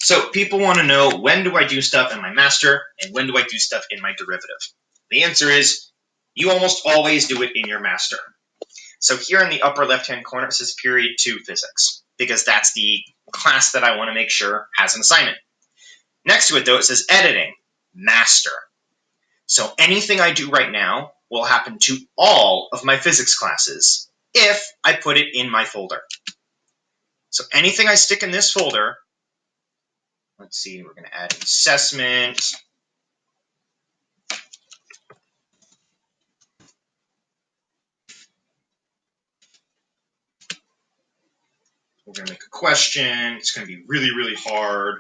So people want to know, when do I do stuff in my master and when do I do stuff in my derivative? The answer is, you almost always do it in your master. So here in the upper left-hand corner, it says period 2 physics, because that's the class that I want to make sure has an assignment. Next to it, though, it says editing, master. So anything I do right now will happen to all of my physics classes if I put it in my folder. So anything I stick in this folder, let's see, we're going to add assessment. We're going to make a question. It's going to be really, really hard.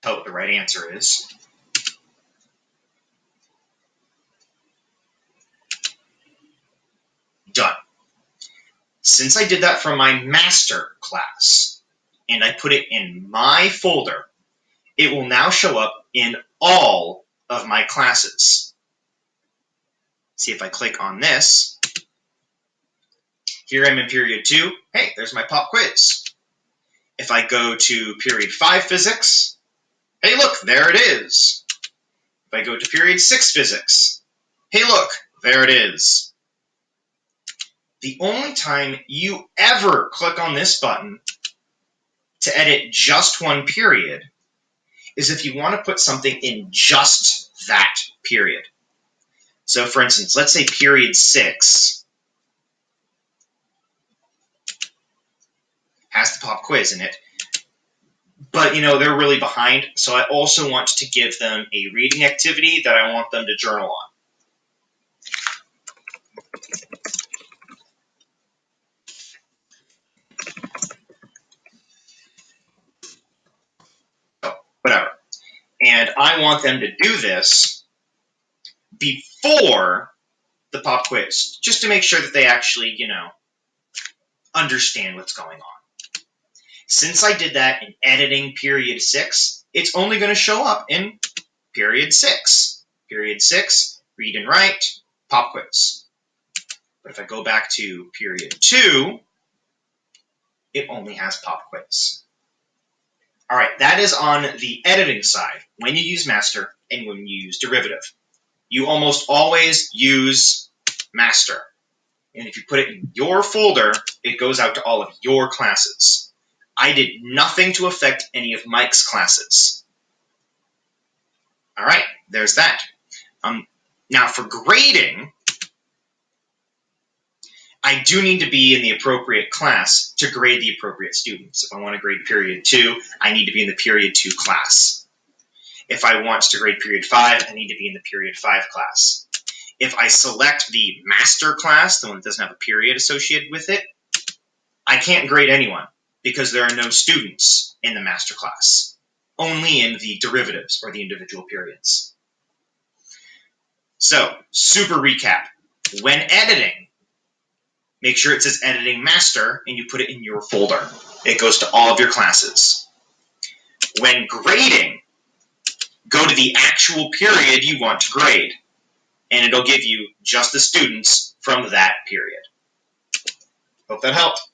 Tell what the right answer is. Done. Since I did that from my master class and I put it in my folder, it will now show up in all of my classes. See, if I click on this, here I'm in period 2. Hey, there's my pop quiz. If I go to period 5 physics, hey, look, there it is. If I go to period 6 physics, hey, look, there it is. The only time you ever click on this button to edit just one period is if you want to put something in just that period. So for instance, let's say period 6 has the pop quiz in it, but they're really behind, so I also want to give them a reading activity that I want them to journal on. So, whatever. And I want them to do this before the pop quiz, just to make sure that they actually, understand what's going on. Since I did that in editing period 6, it's only going to show up in period 6. Period 6, read and write, pop quiz. But if I go back to period 2, it only has pop quiz. All right, that is on the editing side, when you use master and when you use derivative. You almost always use master. And if you put it in your folder, it goes out to all of your classes. I did nothing to affect any of Mike's classes. All right, there's that. Now for grading, I do need to be in the appropriate class to grade the appropriate students. If I want to grade period 2, I need to be in the period 2 class. If I want to grade period 5, I need to be in the period 5 class. If I select the master class, the one that doesn't have a period associated with it, I can't grade anyone because there are no students in the master class, only in the derivatives or the individual periods. So, super recap. When editing, make sure it says editing master and you put it in your folder. It goes to all of your classes. When grading, go to the actual period you want to grade, and it'll give you just the students from that period. Hope that helped.